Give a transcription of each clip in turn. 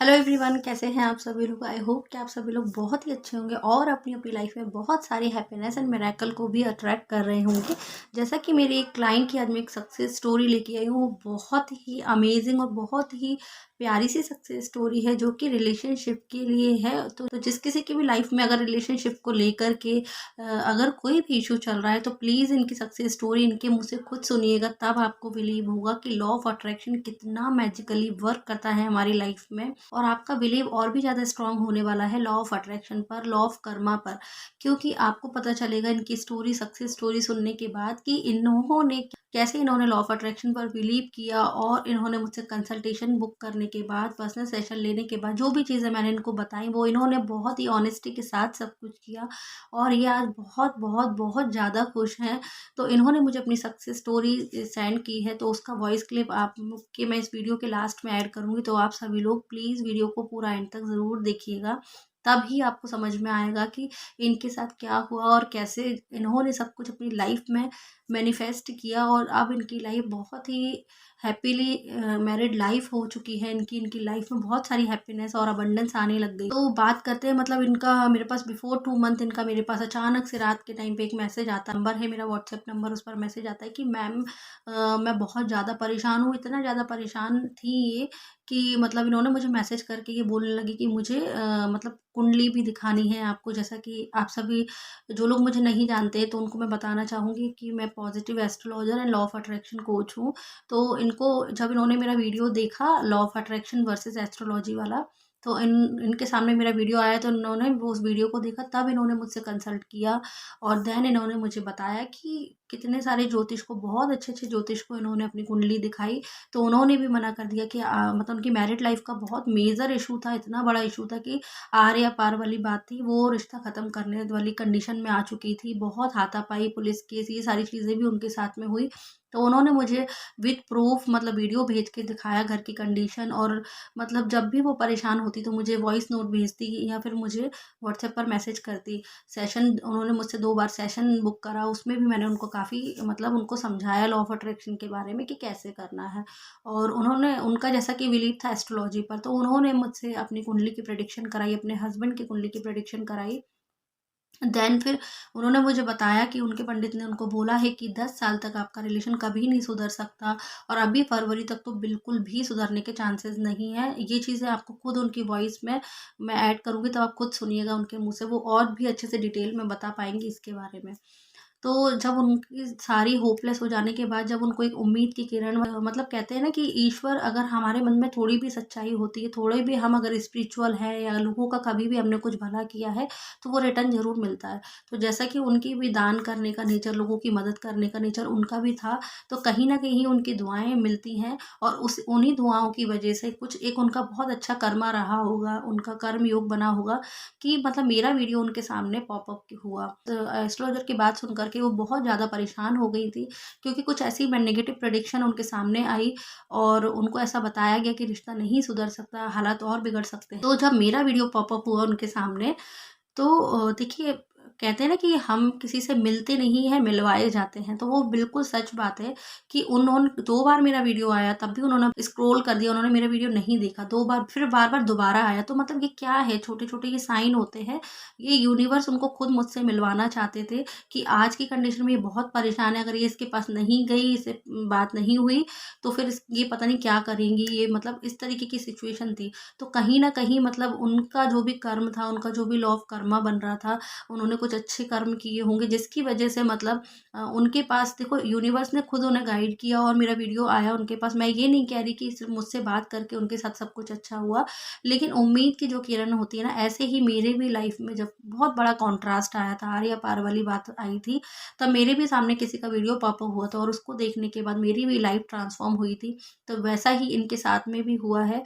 Hello everyone, कैसे हैं आप सभी लोग। आई होप कि आप सभी लोग बहुत ही अच्छे होंगे और अपनी अपनी लाइफ में बहुत सारी हैप्पीनेस एंड मिरेकल को भी अट्रैक्ट कर रहे होंगे। जैसा कि मेरी एक क्लाइंट की आज मैं एक सक्सेस स्टोरी लेके आई हूँ, वो बहुत ही अमेजिंग और बहुत ही प्यारी सी सक्सेस स्टोरी है जो कि रिलेशनशिप के लिए है। तो जिस किसी की भी लाइफ में अगर रिलेशनशिप को लेकर के अगर कोई भी इशू चल रहा है तो प्लीज़ इनकी सक्सेस स्टोरी इनके मुँह से खुद सुनिएगा, तब आपको बिलीव होगा कि लॉ ऑफ अट्रैक्शन कितना मैजिकली वर्क करता है हमारी लाइफ में। और आपका बिलीव और भी ज़्यादा स्ट्रांग होने वाला है लॉ ऑफ अट्रैक्शन पर, लॉ ऑफ कर्मा पर, क्योंकि आपको पता चलेगा इनकी स्टोरी, सक्सेस स्टोरी सुनने के बाद कि इन्होंने कैसे इन्होंने लॉ ऑफ अट्रैक्शन पर बिलीव किया और इन्होंने मुझसे कंसल्टेशन बुक करने के बाद, पर्सनल सेशन लेने के बाद जो भी चीज़ें मैंने इनको बताई वो इन्होंने बहुत ही ऑनेस्टी के साथ सब कुछ किया और ये आज बहुत बहुत बहुत ज़्यादा खुश हैं। तो इन्होंने मुझे अपनी सक्सेस स्टोरी सेंड की है, तो उसका वॉइस क्लिप आप के मैं इस वीडियो के लास्ट में ऐड करूँगी, तो आप सभी लोग प्लीज़ वीडियो को पूरा एंड तक ज़रूर देखिएगा। तभी आपको समझ में आएगा कि इनके साथ क्या हुआ और कैसे इन्होंने सब कुछ अपनी लाइफ में मैनिफेस्ट किया और अब इनकी लाइफ बहुत ही हैप्पीली मैरिड लाइफ हो चुकी है। इनकी लाइफ में बहुत सारी हैप्पीनेस और अबंडेंस आने लग गई। तो बात करते हैं, मतलब इनका मेरे पास बिफोर 2 मंथ इनका मेरे पास अचानक से रात के टाइम पे एक मैसेज आता, नंबर है मेरा व्हाट्सएप नंबर, उस पर मैसेज आता है कि मैम मैं बहुत ज़्यादा परेशान हूँ। इतना ज़्यादा परेशान थी ये कि मतलब इन्होंने मुझे मैसेज करके ये बोलने लगी कि मुझे मतलब कुंडली भी दिखानी है आपको। जैसा कि आप सभी जो लोग मुझे नहीं जानते तो उनको मैं बताना चाहूँगी कि मैं positive astrologer and law of attraction coach हूँ। तो इनको जब इन्होंने मेरा वीडियो देखा law of attraction versus astrology वाला, तो इनके सामने मेरा वीडियो आया, तो इन्होंने वो उस वीडियो को देखा, तब इन्होंने मुझसे कंसल्ट किया और देन इन्होंने मुझे बताया कि कितने सारे ज्योतिष को, बहुत अच्छे-अच्छे ज्योतिष को इन्होंने अपनी कुंडली दिखाई, तो उन्होंने भी मना कर दिया कि मतलब उनकी मैरिड लाइफ का बहुत मेजर इशू था, इतना बड़ा इशू था कि आर या पार वाली बात थी, वो रिश्ता ख़त्म करने वाली कंडीशन में आ चुकी थी। बहुत हाथापाई, पुलिस केस, ये सारी चीज़ें भी उनके साथ में हुई। तो उन्होंने मुझे विद प्रूफ मतलब वीडियो भेज के दिखाया घर की कंडीशन, और मतलब जब भी वो परेशान होती तो मुझे वॉइस नोट भेजती या फिर मुझे व्हाट्सएप पर मैसेज करती। सेशन उन्होंने मुझसे 2 बार सेशन बुक करा, उसमें भी मैंने उनको काफ़ी मतलब उनको समझाया लॉ ऑफ अट्रैक्शन के बारे में कि कैसे करना है। और उन्होंने, उनका जैसा कि बिलीव था एस्ट्रोलॉजी पर, तो उन्होंने मुझसे अपनी कुंडली की प्रेडिक्शन कराई, अपने हस्बैंड की कुंडली की प्रेडिक्शन कराई। देन फिर उन्होंने मुझे बताया कि उनके पंडित ने उनको बोला है कि 10 साल तक आपका रिलेशन कभी नहीं सुधर सकता और अभी फरवरी तक तो बिल्कुल भी सुधरने के चांसेस नहीं है। ये चीज़ें आपको खुद उनकी वॉइस में मैं ऐड करूँगी, तो आप खुद सुनिएगा उनके मुँह से, वो और भी अच्छे से डिटेल में बता पाएँगी इसके बारे में। तो जब उनकी सारी होपलेस हो जाने के बाद, जब उनको एक उम्मीद की किरण, मतलब कहते हैं ना कि ईश्वर, अगर हमारे मन में थोड़ी भी सच्चाई होती है, थोड़े भी हम अगर स्पिरिचुअल है या लोगों का कभी भी हमने कुछ भला किया है, तो वो रिटर्न ज़रूर मिलता है। तो जैसा कि उनकी भी दान करने का नेचर, लोगों की मदद करने का नेचर उनका भी था, तो कहीं न कहीं उनकी दुआएँ मिलती हैं और उस उन्हीं दुआओं की वजह से कुछ एक उनका बहुत अच्छा कर्मा रहा होगा, उनका कर्म योग बना होगा कि मतलब मेरा वीडियो उनके सामने पॉप अप हुआ। तो एस्ट्रोलॉजर की बात सुन कर के वो बहुत ज़्यादा परेशान हो गई थी, क्योंकि कुछ ऐसी नेगेटिव प्रेडिक्शन उनके सामने आई और उनको ऐसा बताया गया कि रिश्ता नहीं सुधर सकता, हालात और बिगड़ सकते हैं। तो जब मेरा वीडियो पॉप अप हुआ उनके सामने, तो देखिए, कहते हैं ना कि हम किसी से मिलते नहीं हैं, मिलवाए जाते हैं, तो वो बिल्कुल सच बात है कि उन्होंने 2 बार मेरा वीडियो आया, तब भी उन्होंने स्क्रॉल कर दिया, उन्होंने मेरा वीडियो नहीं देखा। 2 बार, फिर बार-बार दोबारा आया, तो मतलब ये क्या है, छोटे-छोटे ये साइन होते हैं। ये यूनिवर्स उनको खुद मुझसे मिलवाना चाहते थे कि आज की कंडीशन में ये बहुत परेशान है, अगर ये इसके पास नहीं गई, इससे बात नहीं हुई, तो फिर ये पता नहीं क्या करेंगी, ये मतलब इस तरीके की सिचुएशन थी। तो कहीं न कहीं मतलब उनका जो भी कर्म था, उनका जो भी लॉ ऑफ कर्मा बन रहा था, उन्होंने कुछ अच्छे कर्म किए होंगे जिसकी वजह से मतलब उनके पास, देखो, यूनिवर्स ने खुद उन्हें गाइड किया और मेरा वीडियो आया उनके पास। मैं ये नहीं कह रही कि सिर्फ़ मुझसे बात करके उनके साथ सब कुछ अच्छा हुआ, लेकिन उम्मीद की जो किरण होती है ना, ऐसे ही मेरे भी लाइफ़ में जब बहुत बड़ा कॉन्ट्रास्ट आया था, आर या पार वाली बात आई थी, तब मेरे भी सामने किसी का वीडियो पॉप अप हुआ था और उसको देखने के बाद मेरी भी लाइफ़ ट्रांसफ़ॉर्म हुई थी। तो वैसा ही इनके साथ में भी हुआ है।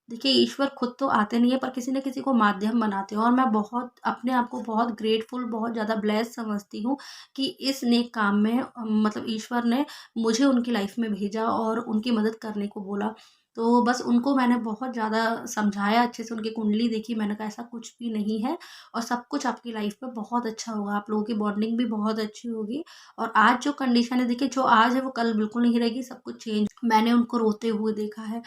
देखिए, ईश्वर खुद तो आते नहीं है, पर किसी न किसी को माध्यम बनाते हैं और मैं बहुत अपने आप को बहुत ग्रेटफुल, बहुत ज़्यादा ब्लेस्ड समझती हूँ कि इस नेक काम में मतलब ईश्वर ने मुझे उनकी लाइफ में भेजा और उनकी मदद करने को बोला। तो बस उनको मैंने बहुत ज़्यादा समझाया, अच्छे से उनकी कुंडली देखी, मैंने कहा ऐसा कुछ भी नहीं है और सब कुछ आपकी लाइफ में बहुत अच्छा होगा, आप लोगों की बॉन्डिंग भी बहुत अच्छी होगी। और आज जो कंडीशन है, देखिए जो आज है वो कल बिल्कुल नहीं रहेगी, सब कुछ चेंज। मैंने उनको रोते हुए देखा है,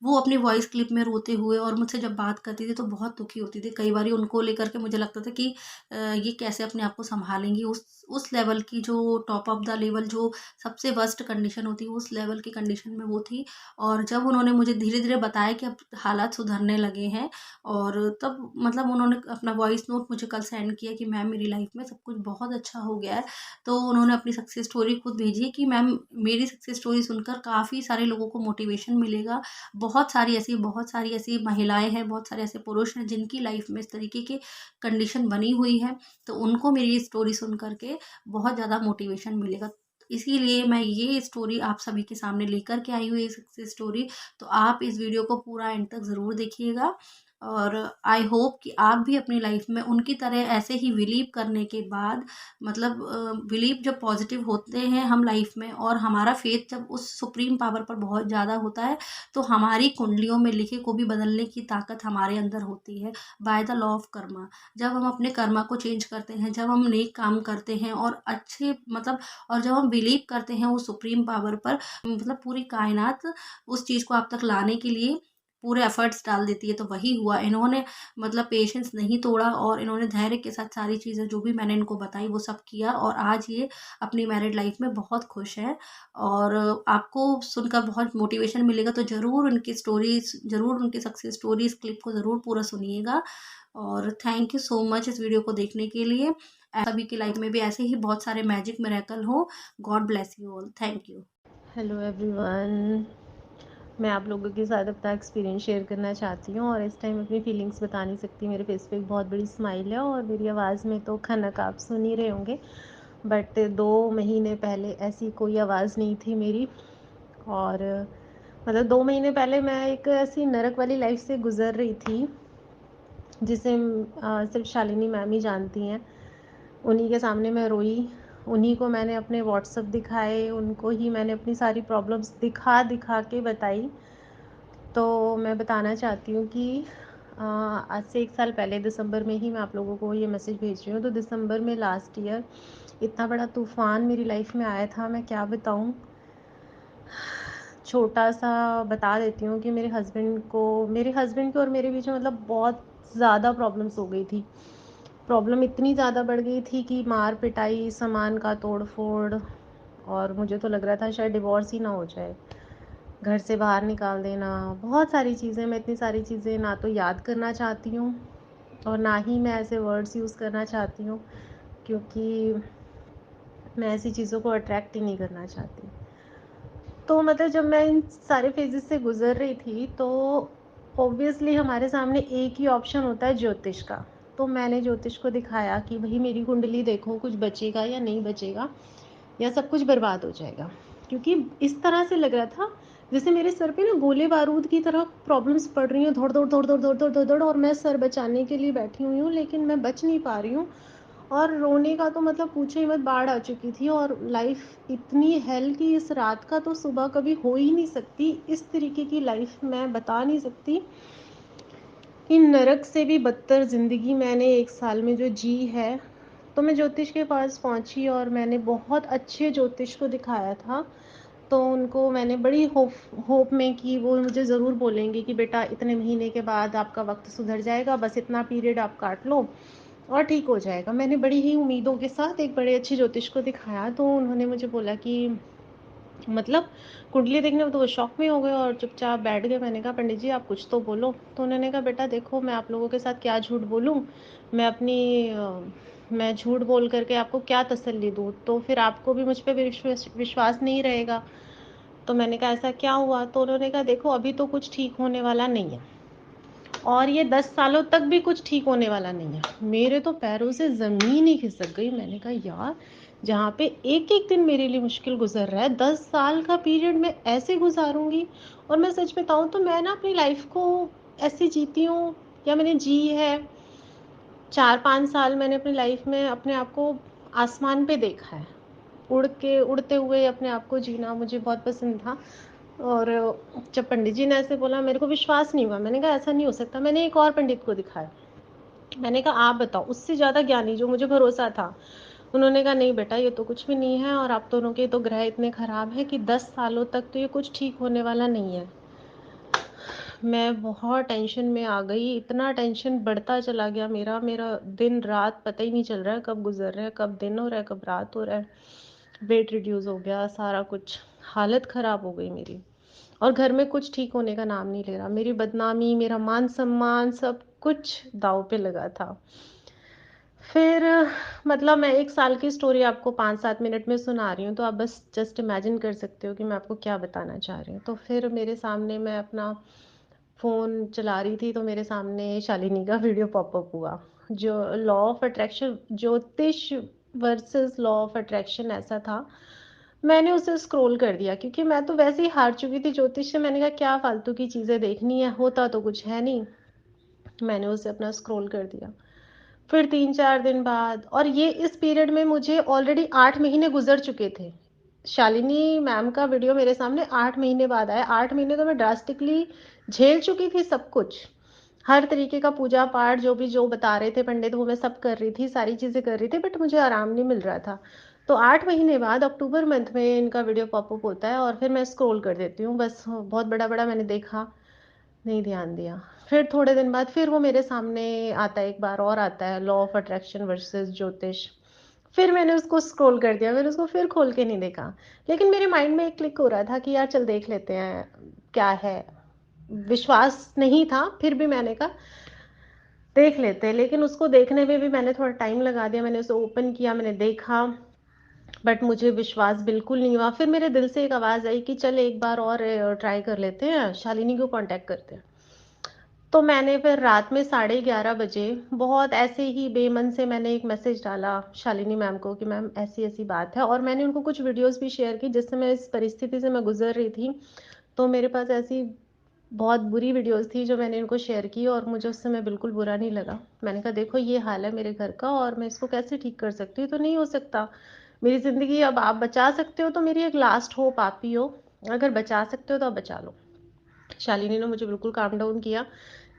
वो अपनी वॉइस क्लिप में रोते हुए और मुझसे जब बात करती थी तो बहुत दुखी होती थी। कई बारी उनको लेकर के मुझे लगता था कि ये कैसे अपने आप को सँभालेंगी, उस लेवल की जो टॉप ऑफ द लेवल, जो सबसे वर्स्ट कंडीशन होती है, उस लेवल की कंडीशन में वो थी। और जब उन्होंने मुझे धीरे-धीरे बताया कि अब हालात सुधरने लगे हैं, और तब मतलब उन्होंने अपना वॉइस नोट मुझे कल सेंड किया कि मैम मेरी लाइफ में सब कुछ बहुत अच्छा हो गया है। तो उन्होंने अपनी सक्सेस स्टोरी खुद भेजी है कि मैम मेरी सक्सेस स्टोरी सुनकर काफ़ी सारे लोगों को मोटिवेशन मिलेगा। बहुत सारी ऐसी महिलाएँ हैं, बहुत सारे ऐसे पुरुष हैं जिनकी लाइफ में इस तरीके की कंडीशन बनी हुई है, तो उनको मेरी ये स्टोरी सुन कर के बहुत ज़्यादा मोटिवेशन मिलेगा। इसीलिए मैं ये स्टोरी आप सभी के सामने लेकर के आई हूँ, ये सक्सेस स्टोरी। तो आप इस वीडियो को पूरा एंड तक ज़रूर देखिएगा, और आई होप कि आप भी अपनी लाइफ में उनकी तरह ऐसे ही बिलीव करने के बाद, मतलब बिलीव जब पॉजिटिव होते हैं हम लाइफ में, और हमारा फेथ जब उस सुप्रीम पावर पर बहुत ज़्यादा होता है, तो हमारी कुंडलियों में लिखे को भी बदलने की ताकत हमारे अंदर होती है, by the law of Karma. जब हम अपने कर्मा को चेंज करते हैं, जब हम नेक काम करते हैं और अच्छे मतलब, और जब हम बिलीव करते हैं उस सुप्रीम पावर पर, मतलब पूरी कायनात उस चीज़ को आप तक लाने के लिए पूरे एफर्ट्स डाल देती है। तो वही हुआ, इन्होंने मतलब पेशेंस नहीं तोड़ा, और इन्होंने धैर्य के साथ सारी चीज़ें जो भी मैंने इनको बताई वो सब किया, और आज ये अपनी मैरिड लाइफ में बहुत खुश है। और आपको सुनकर बहुत मोटिवेशन मिलेगा, तो ज़रूर उनकी स्टोरीज, ज़रूर उनकी सक्सेस स्टोरीज क्लिप को ज़रूर पूरा सुनिएगा। और थैंक यू सो मच इस वीडियो को देखने के लिए। सभी की लाइफ में भी ऐसे ही बहुत सारे मैजिक मिरेकल हो। God bless you all. Thank you. Hello everyone, मैं आप लोगों के साथ अपना एक्सपीरियंस शेयर करना चाहती हूँ और इस टाइम अपनी फीलिंग्स बता नहीं सकती। मेरे फेस पे एक बहुत बड़ी स्माइल है और मेरी आवाज़ में तो खनक आप सुन ही रहे होंगे, बट 2 महीने पहले ऐसी कोई आवाज़ नहीं थी मेरी। और मतलब 2 महीने पहले मैं एक ऐसी नरक वाली लाइफ से गुज़र रही थी जिसे सिर्फ शालिनी मैम ही जानती हैं। उन्हीं के सामने मैं रोई, उन्हीं को मैंने अपने व्हाट्सएप दिखाए, उनको ही मैंने अपनी सारी प्रॉब्लम्स दिखा दिखा के बताई। तो मैं बताना चाहती हूँ कि आज से 1 साल पहले दिसंबर में ही मैं आप लोगों को ये मैसेज भेज रही हूँ। तो दिसंबर में लास्ट ईयर इतना बड़ा तूफ़ान मेरी लाइफ में आया था, मैं क्या बताऊँ। छोटा सा बता देती हूँ कि मेरे हस्बैंड के और मेरे बीच में मतलब बहुत ज़्यादा प्रॉब्लम्स हो गई थी। प्रॉब्लम इतनी ज़्यादा बढ़ गई थी कि मार पिटाई, सामान का तोड़ फोड़, और मुझे तो लग रहा था शायद डिवोर्स ही ना हो जाए, घर से बाहर निकाल देना, बहुत सारी चीज़ें। मैं इतनी सारी चीज़ें ना तो याद करना चाहती हूँ और ना ही मैं ऐसे वर्ड्स यूज़ करना चाहती हूँ, क्योंकि मैं ऐसी चीज़ों को अट्रैक्ट ही नहीं करना चाहती। तो मतलब जब मैं इन सारे फेजेस से गुजर रही थी तो ऑब्वियसली हमारे सामने एक ही ऑप्शन होता है, ज्योतिष का। तो मैंने ज्योतिष को दिखाया कि भाई मेरी कुंडली देखो, कुछ बचेगा या नहीं बचेगा, या सब कुछ बर्बाद हो जाएगा। क्योंकि इस तरह से लग रहा था जैसे मेरे सर पे ना गोले बारूद की तरह प्रॉब्लम्स पड़ रही हैं, दौड़ दौड़ दौड़ दौड़ दौड़ दौड़ दौड़ दौड़, और मैं सर बचाने के लिए बैठी हुई हूँ लेकिन मैं बच नहीं पा रही हूँ। और रोने का तो मतलब पूछो ही मत, बाढ़ आ चुकी थी और लाइफ इतनी हेल की इस रात का तो सुबह कभी हो ही नहीं सकती। इस तरीके की लाइफ मैं बता नहीं सकती। इन नरक से भी बदतर ज़िंदगी मैंने 1 साल में जो जी है। तो मैं ज्योतिष के पास पहुंची और मैंने बहुत अच्छे ज्योतिष को दिखाया था। तो उनको मैंने बड़ी होप में कि वो मुझे ज़रूर बोलेंगे कि बेटा इतने महीने के बाद आपका वक्त सुधर जाएगा, बस इतना पीरियड आप काट लो और ठीक हो जाएगा। मैंने बड़ी ही उम्मीदों के साथ एक बड़े अच्छे ज्योतिष को दिखाया। तो उन्होंने मुझे बोला कि मतलब कुंडली देखने में तो वो शॉक में हो गए और चुपचाप बैठ गए। मैंने कहा पंडित जी आप कुछ तो बोलो। तो उन्होंने कहा बेटा देखो, मैं आप लोगों के साथ क्या झूठ बोलूँ, मैं मैं झूठ बोल करके आपको क्या तसल्ली दूँ, तो फिर आपको भी मुझ पर विश्वास नहीं रहेगा। तो मैंने कहा ऐसा क्या हुआ। तो उन्होंने कहा देखो अभी तो कुछ ठीक होने वाला नहीं है और ये 10 सालों तक भी कुछ ठीक होने वाला नहीं है। मेरे तो पैरों से ज़मीन ही खिसक गई। मैंने कहा यार, जहाँ पे एक एक दिन मेरे लिए मुश्किल गुजर रहा है, 10 साल का पीरियड मैं ऐसे गुजारूंगी। और मैं सच बताऊँ तो मैं ना अपनी लाइफ को ऐसे जीती हूँ, या मैंने जी है। 4-5 साल मैंने अपनी लाइफ में अपने आप को आसमान पे देखा है, उड़ते हुए अपने आप को जीना मुझे बहुत पसंद था। और जब पंडित जी ने ऐसे बोला, मेरे को विश्वास नहीं हुआ। मैंने कहा ऐसा नहीं हो सकता। मैंने एक और पंडित को दिखाया। मैंने कहा आप बताओ, उससे ज़्यादा ज्ञानी जो मुझे भरोसा था। उन्होंने कहा नहीं बेटा, ये तो कुछ भी नहीं है, और आप दोनों के तो ग्रह इतने खराब हैं कि 10 सालों तक तो ये कुछ ठीक होने वाला नहीं है। मैं बहुत टेंशन में आ गई, इतना टेंशन बढ़ता चला गया मेरा मेरा दिन रात पता ही नहीं चल रहा है कब गुजर रहा है, कब दिन हो रहा है, कब रात हो रहा है। वेट रिड्यूस हो गया, सारा कुछ हालत ख़राब हो गई मेरी। और घर में कुछ ठीक होने का नाम नहीं ले रहा। मेरी बदनामी, मेरा मान सम्मान, सब कुछ दांव पे लगा था। फिर मतलब मैं 1 साल की स्टोरी आपको 5-7 मिनट में सुना रही हूँ, तो आप बस जस्ट इमेजिन कर सकते हो कि मैं आपको क्या बताना चाह रही हूँ। तो फिर मेरे सामने, मैं अपना फ़ोन चला रही थी, तो मेरे सामने शालिनी का वीडियो पॉपअप हुआ, जो लॉ ऑफ अट्रैक्शन, ज्योतिष वर्सेस लॉ ऑफ अट्रैक्शन ऐसा था। मैंने उसे स्क्रॉल कर दिया, क्योंकि मैं तो वैसे ही हार चुकी थी ज्योतिष से। मैंने कहा क्या फालतू की चीज़ें देखनी है, होता तो कुछ है नहीं। मैंने उसे अपना स्क्रॉल कर दिया। फिर 3-4 दिन बाद, और ये इस पीरियड में मुझे ऑलरेडी 8 महीने गुजर चुके थे। शालिनी मैम का वीडियो मेरे सामने 8 महीने बाद आया। 8 महीने तो मैं ड्रास्टिकली झेल चुकी थी सब कुछ। हर तरीके का पूजा पाठ जो भी जो बता रहे थे पंडित, वो मैं सब कर रही थी, सारी चीज़ें कर रही थी, बट मुझे आराम नहीं मिल रहा था। तो 8 महीने बाद अक्टूबर मंथ में इनका वीडियो पॉपअप होता है, और फिर मैं स्क्रॉल कर देती हूँ बस। बहुत बड़ा बड़ा मैंने देखा, नहीं ध्यान दिया। फिर थोड़े दिन बाद फिर वो मेरे सामने आता है, एक बार और आता है, लॉ ऑफ अट्रैक्शन वर्सेस ज्योतिष। फिर मैंने उसको स्क्रॉल कर दिया, मैंने उसको फिर खोल के नहीं देखा। लेकिन मेरे माइंड में एक क्लिक हो रहा था कि यार चल देख लेते हैं क्या है। विश्वास नहीं था, फिर भी मैंने कहा देख लेते हैं। लेकिन उसको देखने में भी मैंने थोड़ा टाइम लगा दिया। मैंने उसे ओपन किया, मैंने देखा, बट मुझे विश्वास बिल्कुल नहीं हुआ। फिर मेरे दिल से एक आवाज़ आई कि चल एक बार और ट्राई कर लेते हैं, शालिनी को कांटेक्ट करते हैं। तो मैंने फिर रात में 11:30 बजे बहुत ऐसे ही बेमन से मैंने एक मैसेज डाला शालिनी मैम को कि मैम ऐसी ऐसी बात है। और मैंने उनको कुछ वीडियोस भी शेयर की जिससे मैं इस परिस्थिति से मैं गुजर रही थी। तो मेरे पास ऐसी बहुत बुरी वीडियोस थी जो मैंने इनको शेयर की, और मुझे उस समय बिल्कुल बुरा नहीं लगा। मैंने कहा देखो ये हाल है मेरे घर का, और मैं इसको कैसे ठीक कर सकती हूँ, तो नहीं हो सकता। मेरी ज़िंदगी अब आप बचा सकते हो तो मेरी एक लास्ट होप आप ही हो। अगर बचा सकते हो तो आप बचा लो। शालिनी ने मुझे बिल्कुल काम डाउन किया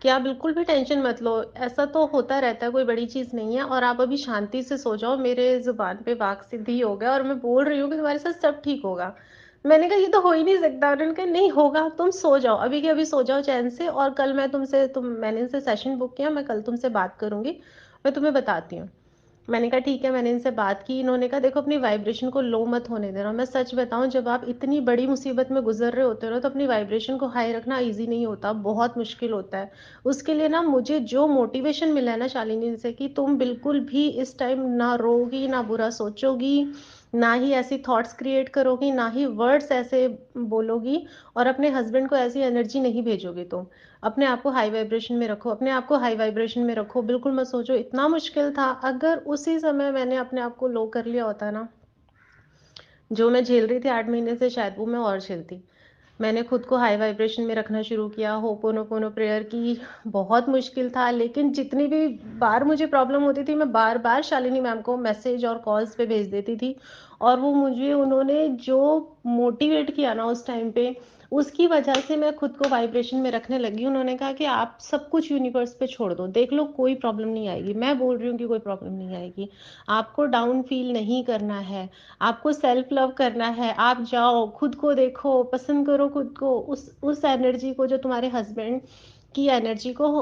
कि आप बिल्कुल भी टेंशन मत लो, ऐसा तो होता रहता है, कोई बड़ी चीज़ नहीं है, और आप अभी शांति से सो जाओ। मेरे ज़ुबान पे वाक सिद्धि हो गया, और मैं बोल रही हूँ कि तुम्हारे साथ सब ठीक होगा। मैंने कहा ये तो हो ही नहीं सकता। उन्होंने कहा नहीं होगा, तुम सो जाओ, अभी के अभी सो जाओ चैन से, और कल मैं मैंने इनसे सेशन बुक किया, मैं कल तुमसे बात करूंगी, मैं तुम्हें बताती हूँ। मैंने कहा ठीक है। मैंने इनसे बात की। इन्होंने कहा देखो अपनी वाइब्रेशन को लो मत होने देना। मैं सच बताऊं, जब आप इतनी बड़ी मुसीबत में गुजर रहे होते हो ना, तो अपनी वाइब्रेशन को हाई रखना इजी नहीं होता, बहुत मुश्किल होता है। उसके लिए ना मुझे जो मोटिवेशन मिला है ना शालिनी से, कि तुम बिल्कुल भी इस टाइम ना रोगी, ना बुरा सोचोगी, ना ही ऐसी थॉट्स क्रिएट करोगी, ना ही वर्ड्स ऐसे बोलोगी, और अपने हस्बैंड को ऐसी एनर्जी नहीं भेजोगी तुम। अपने आप को हाई वाइब्रेशन में रखो, अपने आप को हाई वाइब्रेशन में रखो, बिल्कुल मत सोचो। इतना मुश्किल था। अगर उसी समय मैंने अपने आप को लो कर लिया होता ना, जो मैं झेल रही थी 8 महीने से, शायद वो मैं और झेलती। मैंने खुद को हाई वाइब्रेशन में रखना शुरू किया, होपोनोपोनो प्रेयर की। बहुत मुश्किल था, लेकिन जितनी भी बार मुझे प्रॉब्लम होती थी, मैं बार बार शालिनी मैम को मैसेज और कॉल्स पे भेज देती थी। और वो मुझे, उन्होंने जो मोटिवेट किया ना उस टाइम पे, उसकी वजह से मैं खुद को वाइब्रेशन में रखने लगी। उन्होंने कहा कि आप सब कुछ यूनिवर्स पे छोड़ दो, देख लो कोई प्रॉब्लम नहीं आएगी। मैं बोल रही हूँ कि कोई प्रॉब्लम नहीं आएगी। आपको डाउन फील नहीं करना है, आपको सेल्फ लव करना है। आप जाओ, खुद को देखो, पसंद करो खुद को। उस एनर्जी को, जो तुम्हारे हस्बैंड की एनर्जी को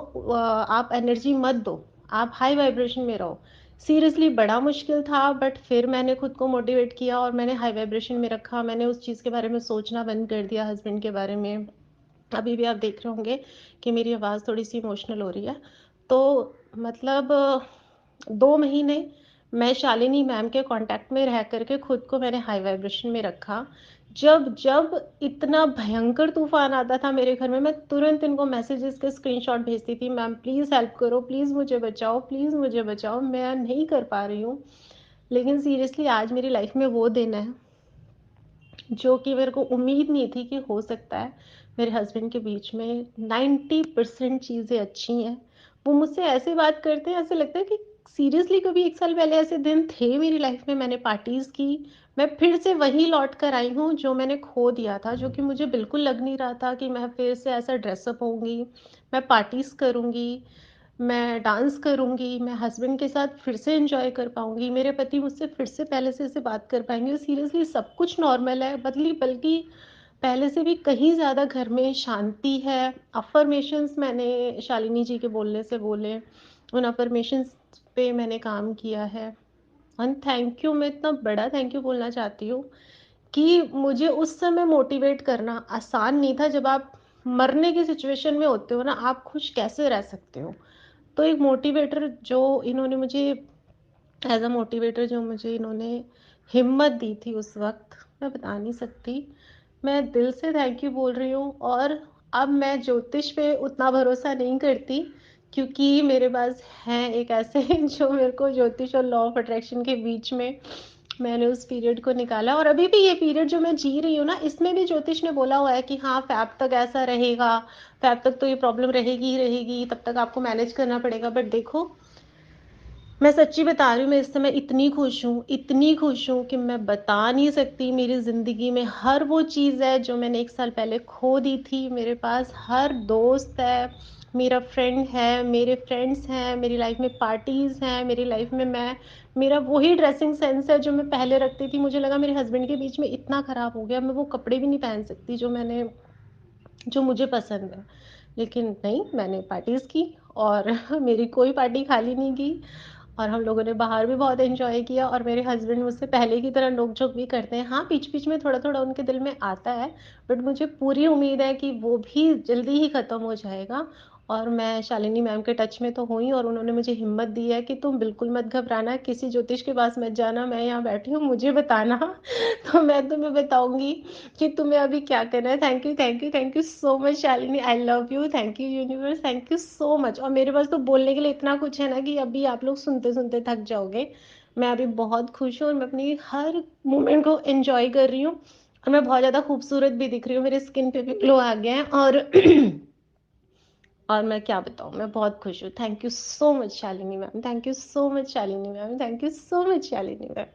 आप एनर्जी मत दो। आप हाई वाइब्रेशन में रहो। सीरियसली बड़ा मुश्किल था, बट फिर मैंने खुद को मोटिवेट किया और मैंने हाई वाइब्रेशन में रखा। मैंने उस चीज़ के बारे में सोचना बंद कर दिया, हस्बैंड के बारे में। अभी भी आप देख रहे होंगे कि मेरी आवाज़ थोड़ी सी इमोशनल हो रही है। तो मतलब 2 महीने मैं शालिनी मैम के कांटेक्ट में रह करके खुद को मैंने हाई वाइब्रेशन में रखा। जब जब इतना भयंकर तूफान आता था मेरे घर में, मैं तुरंत इनको मैसेजेस के स्क्रीनशॉट भेजती थी, मैम प्लीज़ हेल्प करो, प्लीज़ मुझे बचाओ, प्लीज़ मुझे बचाओ, मैं नहीं कर पा रही हूँ। लेकिन सीरियसली आज मेरी लाइफ में वो दिन है जो कि मेरे को उम्मीद नहीं थी कि हो सकता है। मेरे हस्बैंड के बीच में 90% चीज़ें अच्छी हैं। वो मुझसे ऐसे बात करते हैं, ऐसे लगता है कि सीरियसली कभी 1 साल पहले ऐसे दिन थे मेरी लाइफ में। मैंने पार्टीज़ की, मैं फिर से वहीं लौट कर आई हूँ जो मैंने खो दिया था, जो कि मुझे बिल्कुल लग नहीं रहा था कि मैं फिर से ऐसा ड्रेसअप होऊँगी, मैं पार्टीज़ करूँगी, मैं डांस करूँगी, मैं हस्बैंड के साथ फिर से एन्जॉय कर पाऊँगी, मेरे पति मुझसे फिर से पहले से बात कर पाएँगे और सीरियसली सब कुछ नॉर्मल है, बल्कि पहले से भी कहीं ज़्यादा घर में शांति है। अफ़र्मेशंस मैंने शालिनी जी के बोलने से बोले, उन अफ़र्मेशंस पे मैंने काम किया है। एंड थैंक यू, मैं इतना बड़ा थैंक यू बोलना चाहती हूँ कि मुझे उस समय मोटिवेट करना आसान नहीं था। जब आप मरने की सिचुएशन में होते हो ना, आप खुश कैसे रह सकते हो? तो एक मोटिवेटर जो इन्होंने मुझे एज़ अ मोटिवेटर जो मुझे इन्होंने हिम्मत दी थी उस वक़्त, मैं बता नहीं सकती। मैं दिल से थैंक यू बोल रही हूँ और अब मैं ज्योतिष पे उतना भरोसा नहीं करती, क्योंकि मेरे पास हैं एक ऐसे जो मेरे को ज्योतिष और लॉ ऑफ अट्रैक्शन के बीच में मैंने उस पीरियड को निकाला। और अभी भी ये पीरियड जो मैं जी रही हूँ ना, इसमें भी ज्योतिष ने बोला हुआ है कि हाँ, फ़ेब तक ऐसा रहेगा, फ़ेब तक तो ये प्रॉब्लम रहेगी ही रहेगी, तब तक आपको मैनेज करना पड़ेगा। बट देखो, मैं सच्ची बता रही हूँ, मैं इस समय इतनी खुश हूँ कि मैं बता नहीं सकती। मेरी ज़िंदगी में हर वो चीज़ है जो मैंने 1 साल पहले खो दी थी। मेरे पास हर दोस्त है, मेरा फ्रेंड है, मेरे फ्रेंड्स हैं, मेरी लाइफ़ में पार्टीज़ हैं, मेरी लाइफ़ में मेरा वही ड्रेसिंग सेंस है जो मैं पहले रखती थी। मुझे लगा मेरे हस्बैंड के बीच में इतना ख़राब हो गया, मैं वो कपड़े भी नहीं पहन सकती जो मुझे पसंद है। लेकिन नहीं, मैंने पार्टीज़ की और मेरी कोई पार्टी खाली नहीं गई और हम लोगों ने बाहर भी बहुत एन्जॉय किया और मेरे हस्बैंड मुझसे पहले की तरह नोक-झोंक भी करते हैं। हाँ, बीच-बीच में थोड़ा-थोड़ा उनके दिल में आता है, बट मुझे पूरी उम्मीद है कि वो भी जल्दी ही ख़त्म हो जाएगा। और मैं शालिनी मैम के टच में तो हूँ ही और उन्होंने मुझे हिम्मत दी है कि तुम बिल्कुल मत घबराना, किसी ज्योतिष के पास मत जाना, मैं यहाँ बैठी हूँ, मुझे बताना तो मैं तुम्हें बताऊँगी कि तुम्हें अभी क्या करना है। Thank you so much Shalini, I love you, thank you universe, thank you so much. और मेरे पास तो बोलने के लिए इतना कुछ है ना कि अभी आप लोग सुनते-सुनते थक जाओगे। मैं अभी बहुत खुश हूँ और मैं अपनी हर मोमेंट को एन्जॉय कर रही हूँ और मैं बहुत ज़्यादा खूबसूरत भी दिख रही हूँ, मेरी स्किन पे भी ग्लो आ गया है और और मैं क्या बताऊँ, मैं बहुत खुश हूँ। Thank you so much Shalini ma'am, thank you so much Shalini ma'am, thank you so much Shalini ma'am.